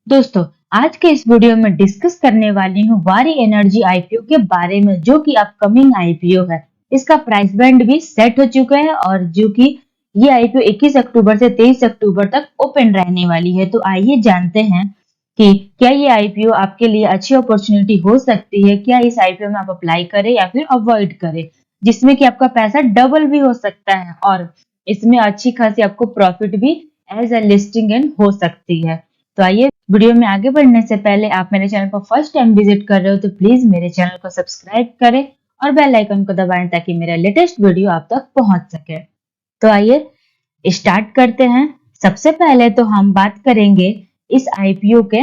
दोस्तों, आज के इस वीडियो में डिस्कस करने वाली हूँ वारी एनर्जी आईपीओ के बारे में, जो कि अपकमिंग आईपीओ है। इसका प्राइस बैंड भी सेट हो चुका है और जो कि ये आईपीओ 21 अक्टूबर से 23 अक्टूबर तक ओपन रहने वाली है। तो आइए जानते हैं कि क्या ये आईपीओ आपके लिए अच्छी अपॉर्चुनिटी हो सकती है। क्या इस आईपीओ में आप अप्लाई करें या फिर अवॉइड करें, जिसमें कि आपका पैसा डबल भी हो सकता है और इसमें अच्छी खासी आपको प्रॉफिट भी एज अ लिस्टिंग एंड हो सकती है। तो आइए, वीडियो में आगे बढ़ने से पहले आप मेरे चैनल को फर्स्ट टाइम विजिट कर रहे हो तो प्लीज मेरे चैनल को सब्सक्राइब करें और बेल आइकन को दबाएं ताकि मेरा लेटेस्ट वीडियो आप तक पहुंच सके। तो आइए स्टार्ट करते हैं। सबसे पहले तो हम बात करेंगे इस आईपीओ के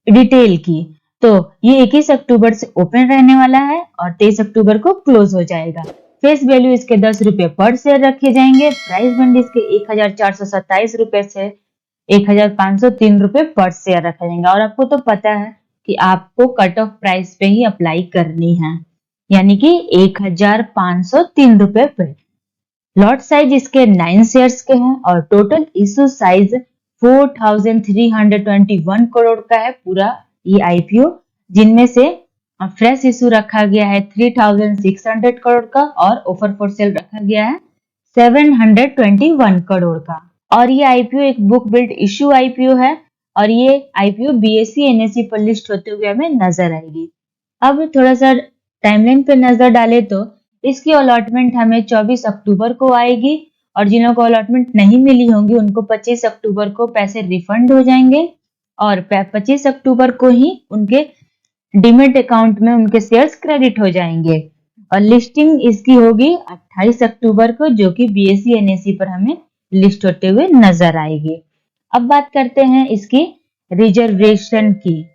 डिटेल की। तो ये 21 अक्टूबर से ओपन रहने वाला है और 23 अक्टूबर को क्लोज हो जाएगा। फेस वैल्यू इसके 10 रुपए पर शेयर रखे जाएंगे। प्राइस बैंड इसके 1427 रुपए से 1503 रुपए पर शेयर रखा जाएगा। और आपको तो पता है कि आपको कट ऑफ प्राइस पे ही अप्लाई करनी है, यानी कि 1503 रुपए पे। लॉट साइज इसके 9 शेयर्स के हैं और टोटल इशू साइज 4321 करोड़ का है पूरा ये आईपीओ, जिनमें से फ्रेश इशू रखा गया है 3600 करोड़ का और ऑफर फॉर सेल रखा गया है 721 करोड़ का। और ये आईपीओ एक बुक बिल्ड इश्यू आईपीओ है और ये आईपीओ बीएसई एनएसई पर लिस्ट होते हुए हमें नजर आएगी। अब थोड़ा सा टाइमलाइन पे नजर डाले तो इसकी अलॉटमेंट हमें 24 अक्टूबर को आएगी और जिन लोगों को अलॉटमेंट नहीं मिली होंगी उनको 25 अक्टूबर को पैसे रिफंड हो जाएंगे और 25 अक्टूबर को ही उनके डीमेट अकाउंट में उनके शेयर्स क्रेडिट हो जाएंगे। और लिस्टिंग इसकी होगी 28 अक्टूबर को, जो कि बीएसई एनएसई पर हमें लिस्ट होते हुए नजर आएगी। अब बात करते हैं इसकी रिजर्वेशन की।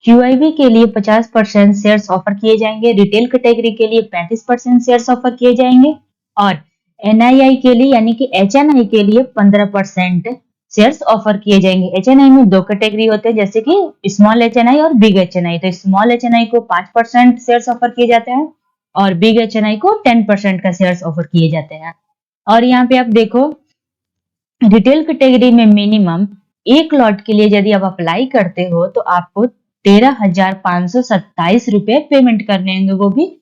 क्यूआईबी के लिए 50% शेयर्स ऑफर किए जाएंगे, रिटेल कैटेगरी के लिए 35% शेयर्स ऑफर किए जाएंगे और एनआईआई के लिए यानी कि एचएनआई के लिए 15% शेयर्स ऑफर किए जाएंगे। एचएनआई में दो कैटेगरी होते हैं, जैसे कि स्मॉल एचएनआई और बिग एचएनआई। तो स्मॉल एचएनआई को 5% शेयर्स ऑफर किए जाते हैं और बिग एचएनआई को 10% का शेयर्स ऑफर किए जाते हैं। और यहाँ पे आप देखो, रिटेल कैटेगरी में मिनिमम एक लॉट के लिए यदि आप अप्लाई करते हो तो आपको 13,527 रुपए पेमेंट करने होंगे, वो भी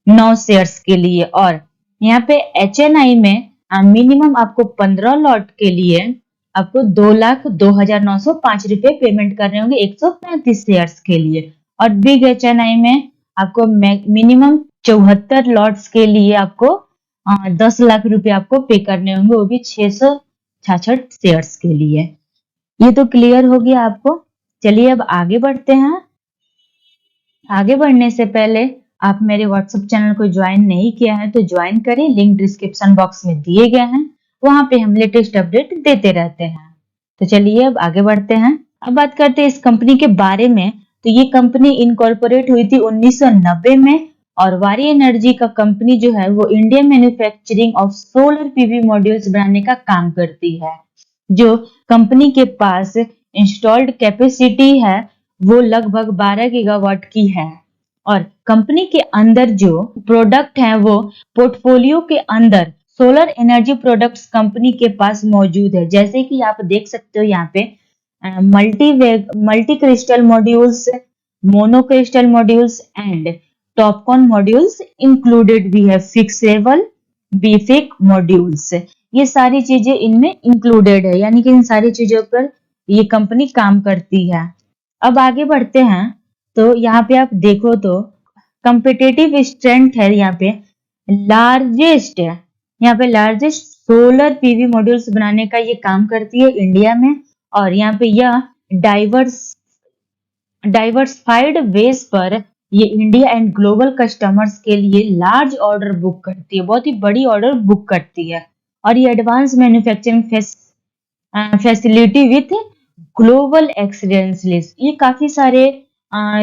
9 शेयर्स के लिए। और यहाँ पे एचएनआई में मिनिमम आपको 15 लॉट के लिए आपको 2,02,905 रुपए पेमेंट करने होंगे 135 शेयर्स के लिए। और बिग एचएनआई में आपको मिनिमम 74 लॉट्स के लिए आपको 10 लाख रुपए आपको पे करने होंगे, वो भी 666 शेयर्स के लिए। ये तो क्लियर हो गया आपको। चलिए अब आगे बढ़ते हैं। आगे बढ़ने से पहले आप मेरे व्हाट्सएप चैनल को ज्वाइन नहीं किया है तो ज्वाइन करें, लिंक डिस्क्रिप्शन बॉक्स में दिए गए हैं, वहां पे हम लेटेस्ट अपडेट देते रहते हैं। तो चलिए अब आगे बढ़ते हैं। अब बात करते हैं इस कंपनी के बारे में। तो ये कंपनी इनकॉर्पोरेट हुई थी 1990 में और वारी एनर्जी का कंपनी जो है वो Indian manufacturing of solar PV modules बनाने का काम करती है। जो कंपनी के पास इंस्टॉल्ड कैपेसिटी है वो लगभग 12 गीगावाट की है और कंपनी के अंदर जो प्रोडक्ट है वो पोर्टफोलियो के अंदर सोलर एनर्जी प्रोडक्ट्स कंपनी के पास मौजूद है। जैसे कि आप देख सकते हो यहाँ पे multi crystal modules, mono crystal modules and Topcon modules included भी है। फिक्सेबल बीफिक मॉड्यूल्स, ये सारी चीजें इनमें इंक्लूडेड है, यानी कि इन सारी चीजों पर ये कंपनी काम करती है। अब आगे बढ़ते हैं। तो यहाँ पे आप देखो तो कंपिटेटिव स्ट्रेंथ है, यहाँ पे लार्जेस्ट है, यहाँ पे लार्जेस्ट सोलर पीवी मॉड्यूल्स बनाने का ये काम करती है इंडिया में। और यहाँ पे यह डाइवर्सिफाइड बेस पर ये इंडिया एंड ग्लोबल कस्टमर्स के लिए लार्ज ऑर्डर बुक करती है, बहुत ही बड़ी ऑर्डर बुक करती है। और ये advance manufacturing facility with global excellence list, ये काफी सारे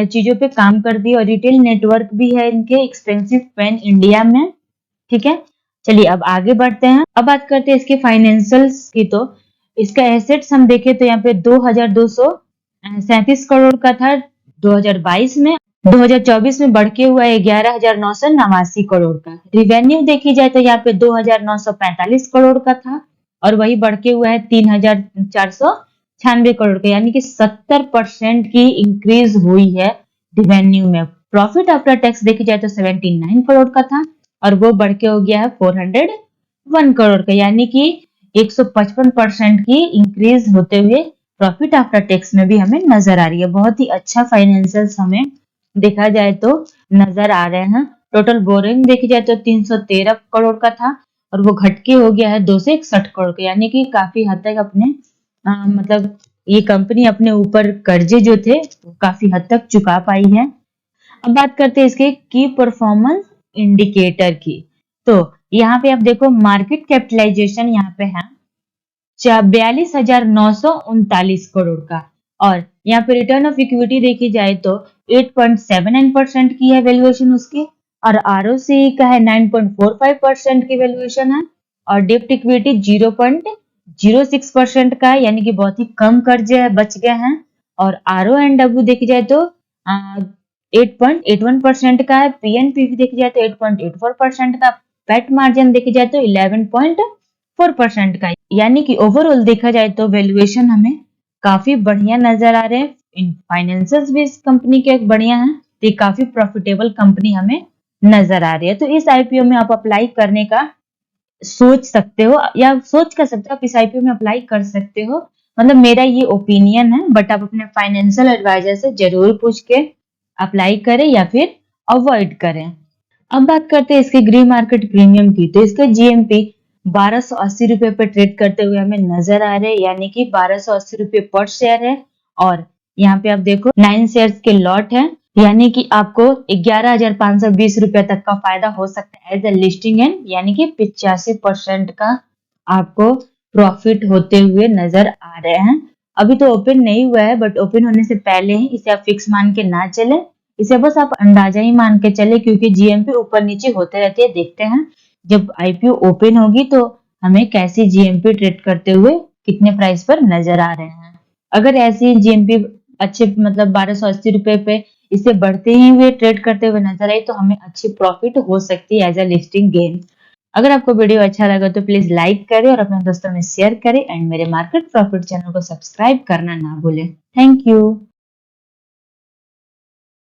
चीजों पे काम करती है और रिटेल नेटवर्क भी है इनके एक्सपेंसिव पेन इंडिया में। ठीक है, चलिए अब आगे बढ़ते हैं। अब बात करते हैं इसके फाइनेंशियल्स की। तो इसका एसेट्स हम देखें तो यहाँ पे 2,237 करोड़ का था 2022 में, 2024 में बढ़ के हुआ है 11,989 करोड़ का। रिवेन्यू देखी जाए तो यहाँ पे 2,945 करोड़ का था और वही बढ़ के हुआ है 3,400 करोड़ का, यानी कि 70% की इंक्रीज हुई है रिवेन्यू में। प्रॉफिट आफ्टर टैक्स देखी जाए तो 79 करोड़ का था और वो बढ़ के हो गया है 401 करोड़ का, यानी कि 155% की इंक्रीज होते हुए प्रॉफिट आफ्टर टैक्स में भी हमें नजर आ रही है। बहुत ही अच्छा फाइनेंशियल्स हमें देखा जाए तो नजर आ रहे हैं। टोटल बोरिंग देखी जाए तो 313 करोड़ का था और वो घट के हो गया है 261 करोड़ का, यानी कि काफी हद तक अपने मतलब ये कंपनी अपने ऊपर कर्जे जो थे वो काफी हद तक चुका पाई है। अब बात करते हैं इसके की परफॉर्मेंस इंडिकेटर की। तो यहाँ पे आप देखो मार्केट कैपिटलाइजेशन यहाँ पे है 42,939 करोड़ का, और यहाँ पे रिटर्न ऑफ इक्विटी देखी जाए तो 8.79% की है वैल्यूएशन उसकी, और आरओसी का है 9.45% की वैल्यूएशन है, और डेप्ट इक्विटी 0.06% का है, यानी कि बहुत ही कम कर्जे बच गए हैं। और आरओ एंड डब्ल्यू देखी जाए तो 8.81% का है, पीएनपी देखी जाए तो 8.84% का, पैट मार्जिन देखी जाए तो 11.4% का, यानी कि ओवरऑल देखा जाए तो वैल्यूएशन हमें काफी बढ़िया नजर आ रहे हैं। फाइनेंशियल्स भी इस कंपनी के बढ़िया हैं, तो ये काफी प्रॉफिटेबल कंपनी हमें नजर आ रही है। तो इस आईपीओ में आप अप्लाई करने का सोच सकते हो, या सोच कर सकते हो, आप इस आईपीओ में अप्लाई कर सकते हो। मतलब मेरा ये ओपिनियन है, बट आप अपने फाइनेंशियल एडवाइजर से जरूर पूछ के अप्लाई करें या फिर अवॉइड करें। अब बात करते हैं इसके ग्रे मार्केट प्रीमियम की। तो इसका जीएमपी 1280 रुपए पर ट्रेड करते हुए हमें नजर आ रहे हैं, यानी कि 1280 रुपए पर शेयर है। और यहाँ पे आप देखो 9 शेयर्स के लॉट है, यानी कि आपको 11,520 रुपए तक का फायदा हो सकता है एज ए लिस्टिंग एंड, यानी कि 85% का आपको प्रॉफिट होते हुए नजर आ रहे हैं। अभी तो ओपन नहीं हुआ है, बट ओपन होने से पहले ही इसे आप फिक्स मान के ना चले, इसे बस आप अंदाजा ही मान के चले, क्योंकि जीएमपी ऊपर नीचे होते रहती है। देखते हैं जब आईपीओ ओपन होगी तो हमें कैसी जीएमपी ट्रेड करते हुए कितने प्राइस पर नजर आ रहे हैं। अगर ऐसी जीएमपी अच्छे मतलब 1280 रुपए पे इसे बढ़ते ही हुए ट्रेड करते हुए नजर आई तो हमें अच्छी प्रॉफिट हो सकती है एज अ लिस्टिंग गेन। अगर आपको वीडियो अच्छा लगा तो प्लीज लाइक करें और अपने दोस्तों में शेयर करें, एंड मेरे मार्केट प्रॉफिट चैनल को सब्सक्राइब करना ना भूलें। Thank you.